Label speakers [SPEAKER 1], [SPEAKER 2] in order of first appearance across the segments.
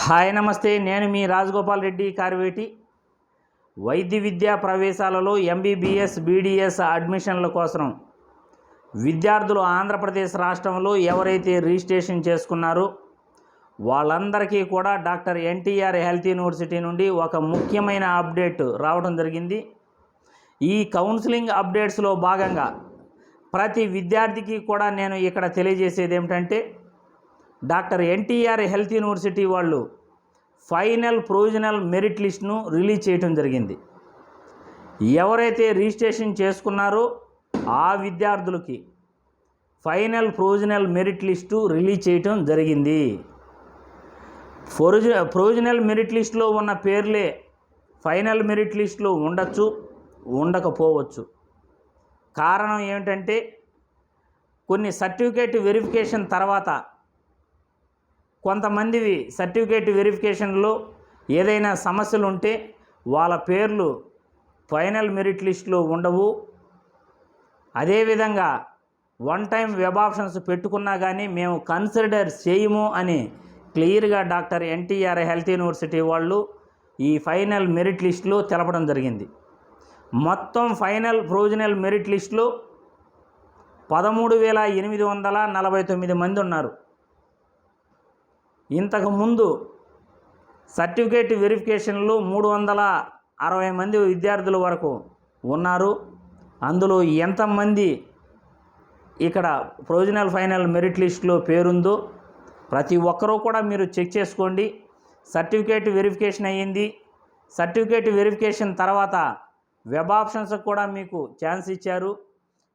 [SPEAKER 1] Hi నమస్తే, నేను మీ రాజగోపాల్ రెడ్డి కార్వేటి. వైద్య విద్యా ప్రవేశాలలో ఎంబీబీఎస్ బీడీఎస్ అడ్మిషన్ల కోసం విద్యార్థులు ఆంధ్రప్రదేశ్ రాష్ట్రంలో ఎవరైతే రిజిస్ట్రేషన్ చేసుకున్నారో వాళ్ళందరికీ కూడా డాక్టర్ ఎన్టీఆర్ హెల్త్ యూనివర్సిటీ నుండి ఒక ముఖ్యమైన అప్డేట్ రావడం జరిగింది. ఈ కౌన్సిలింగ్ అప్డేట్స్లో భాగంగా ప్రతి విద్యార్థికి కూడా నేను ఇక్కడ తెలియజేసేది ఏమిటంటే, డాక్టర్ ఎన్టీఆర్ హెల్త్ యూనివర్సిటీ వాళ్ళు ఫైనల్ ప్రొవిజనల్ మెరిట్ లిస్ట్ను రిలీజ్ చేయడం జరిగింది. ఎవరైతే రిజిస్ట్రేషన్ చేసుకున్నారో ఆ విద్యార్థులకి final provisional merit list release చేయటం జరిగింది. ప్రొవిజనల్ మెరిట్ లిస్టులో ఉన్న పేర్లే ఫైనల్ మెరిట్ లిస్టులో ఉండొచ్చు, ఉండకపోవచ్చు. కారణం ఏమిటంటే, కొన్ని సర్టిఫికేట్ వెరిఫికేషన్ తర్వాత కొంతమంది సర్టిఫికేట్ వెరిఫికేషన్లో ఏదైనా సమస్యలు ఉంటే వాళ్ళ పేర్లు ఫైనల్ మెరిట్ లిస్టులో ఉండవు. అదేవిధంగా వన్ టైం వెబ్ ఆప్షన్స్ పెట్టుకున్నా కానీ మేము కన్సిడర్ చేయము అని క్లియర్గా డాక్టర్ ఎన్టీఆర్ హెల్త్ యూనివర్సిటీ వాళ్ళు ఈ ఫైనల్ మెరిట్ లిస్టులో తెలపడం జరిగింది. మొత్తం ఫైనల్ ప్రొవిజనల్ మెరిట్ లిస్టులో 13,849 మంది ఉన్నారు. ఇంతకుముందు సర్టిఫికేట్ వెరిఫికేషన్లో 360 మంది విద్యార్థుల వరకు ఉన్నారు. అందులో ఎంతమంది ఇక్కడ ప్రొవిజనల్ ఫైనల్ మెరిట్ లిస్టులో పేరుందో ప్రతి ఒక్కరూ కూడా మీరు చెక్ చేసుకోండి. సర్టిఫికేట్ వెరిఫికేషన్ అయ్యింది. సర్టిఫికేట్ వెరిఫికేషన్ తర్వాత వెబ్ ఆప్షన్స్ కూడా మీకు ఛాన్స్ ఇచ్చారు.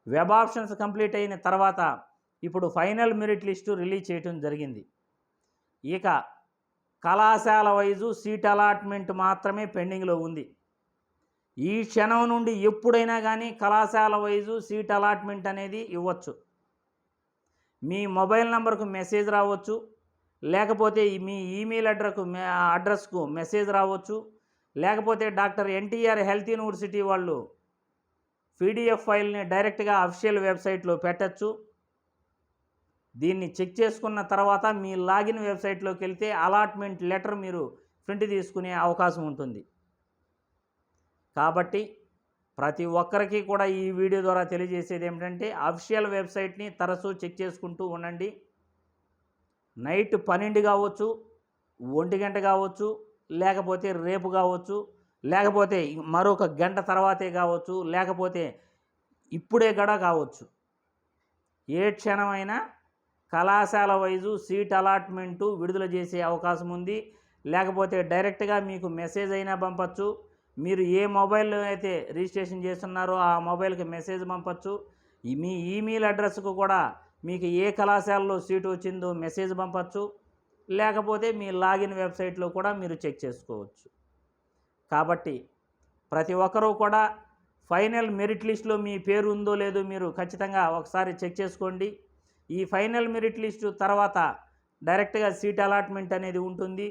[SPEAKER 1] వెబ్ ఆప్షన్స్ కంప్లీట్ అయిన తర్వాత ఇప్పుడు ఫైనల్ మెరిట్ లిస్టు రిలీజ్ చేయడం జరిగింది. ఇక కళాశాల వైజు సీట్ అలాట్మెంట్ మాత్రమే పెండింగ్లో ఉంది. ఈ క్షణం నుండి ఎప్పుడైనా కానీ కళాశాల వైజు సీట్ అలాట్మెంట్ అనేది ఇవ్వచ్చు. మీ మొబైల్ నెంబర్కు మెసేజ్ రావచ్చు, లేకపోతే మీ ఈమెయిల్ అడ్రస్కు మెసేజ్ రావచ్చు, లేకపోతే డాక్టర్ ఎన్టీఆర్ హెల్త్ యూనివర్సిటీ వాళ్ళు పీడిఎఫ్ ఫైల్ని డైరెక్ట్గా అఫీషియల్ వెబ్సైట్లో పెట్టచ్చు. దీన్ని చెక్ చేసుకున్న తర్వాత మీ లాగిన్ వెబ్సైట్లోకి వెళ్తే అలాట్మెంట్ లెటర్ మీరు ప్రింట్ తీసుకునే అవకాశం ఉంటుంది. కాబట్టి ప్రతి ఒక్కరికి కూడా ఈ వీడియో ద్వారా తెలియజేసేది ఏమిటంటే, అఫీషియల్ వెబ్సైట్ని తరచూ చెక్ చేసుకుంటూ ఉండండి. నైట్ 12 కావచ్చు, 1 గంట కావచ్చు, లేకపోతే రేపు కావచ్చు, లేకపోతే మరొక గంట తర్వాతే కావచ్చు, లేకపోతే ఇప్పుడే కూడా కావచ్చు. ఏ క్షణమైనా కళాశాల వైజు సీట్ అలాట్మెంటు విడుదల చేసే అవకాశం ఉంది. లేకపోతే డైరెక్ట్గా మీకు మెసేజ్ అయినా పంపచ్చు. మీరు ఏ మొబైల్ అయితే రిజిస్ట్రేషన్ చేస్తున్నారో ఆ మొబైల్కి మెసేజ్ పంపచ్చు. మీ ఈమెయిల్ అడ్రస్కు కూడా మీకు ఏ కళాశాలలో సీటు వచ్చిందో మెసేజ్ పంపచ్చు. లేకపోతే మీ లాగిన్ వెబ్సైట్లో కూడా మీరు చెక్ చేసుకోవచ్చు. కాబట్టి ప్రతి ఒక్కరూ కూడా ఫైనల్ మెరిట్ లిస్టులో మీ పేరు ఉందో లేదో మీరు ఖచ్చితంగా ఒకసారి చెక్ చేసుకోండి. ఈ ఫైనల్ మెరిట్ లిస్టు తర్వాత డైరెక్ట్గా సీట్ అలాట్మెంట్ అనేది ఉంటుంది.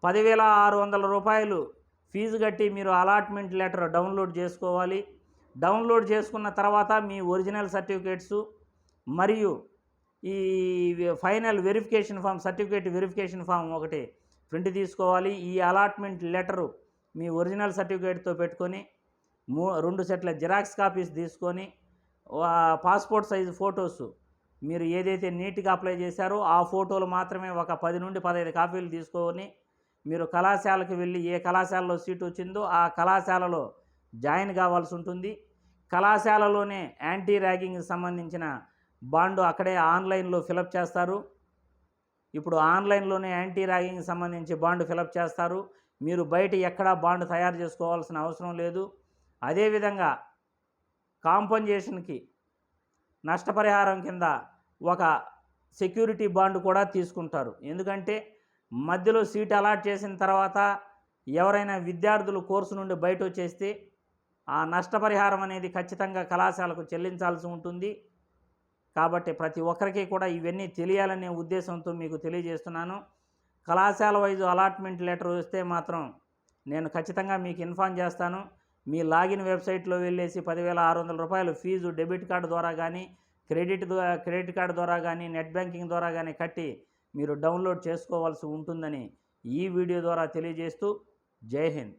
[SPEAKER 1] 10,600 రూపాయలు ఫీజు కట్టి మీరు అలాట్మెంట్ లెటర్ డౌన్లోడ్ చేసుకోవాలి. డౌన్లోడ్ చేసుకున్న తర్వాత మీ ఒరిజినల్ సర్టిఫికేట్సు మరియు ఈ final verification form, certificate verification form ఒకటి ప్రింట్ తీసుకోవాలి. ఈ అలాట్మెంట్ లెటరు మీ ఒరిజినల్ సర్టిఫికేట్తో పెట్టుకొని 2 సెట్ల జిరాక్స్ కాపీస్ తీసుకొని పాస్పోర్ట్ సైజు ఫొటోసు మీరు ఏదైతే నీట్గా అప్లై చేశారో ఆ ఫోటోలు మాత్రమే ఒక 10 నుండి 15 కాపీలు తీసుకొని మీరు కళాశాలకు వెళ్ళి ఏ కళాశాలలో సీటు వచ్చిందో ఆ కళాశాలలో జాయిన్ కావాల్సి ఉంటుంది. కళాశాలలోనే యాంటీ ర్యాగింగ్కి సంబంధించిన బాండు అక్కడే ఆన్లైన్లో ఫిలప్ చేస్తారు. ఇప్పుడు ఆన్లైన్లోనే యాంటీ ర్యాగింగ్కి సంబంధించి బాండు ఫిలప్ చేస్తారు. మీరు బయట ఎక్కడా బాండు తయారు చేసుకోవాల్సిన అవసరం లేదు. అదేవిధంగా కాంపన్సేషన్కి నష్టపరిహారం కింద ఒక సెక్యూరిటీ బాండ్ కూడా తీసుకుంటారు. ఎందుకంటే మధ్యలో సీట్ అలాట్ చేసిన తర్వాత ఎవరైనా విద్యార్థులు కోర్సు నుండి బయట వచ్చేస్తే ఆ నష్టపరిహారం అనేది ఖచ్చితంగా కళాశాలకు చెల్లించాల్సి ఉంటుంది. కాబట్టి ప్రతి ఒక్కరికి కూడా ఇవన్నీ తెలియాలనే ఉద్దేశంతో మీకు తెలియజేస్తున్నాను. కళాశాల వైజు అలాట్మెంట్ లెటర్ వస్తే మాత్రం నేను ఖచ్చితంగా మీకు ఇన్ఫార్మ్ చేస్తాను. మీ లాగిన్ వెబ్సైట్లో వెళ్ళేసి 10,600 రూపాయలు ఫీజు డెబిట్ కార్డు ద్వారా కానీ క్రెడిట్ కార్డు ద్వారా కానీ నెట్ బ్యాంకింగ్ ద్వారా కానీ కట్టి మీరు డౌన్లోడ్ చేసుకోవాల్సి ఉంటుందని ఈ వీడియో ద్వారా తెలియజేస్తూ జై హింద్.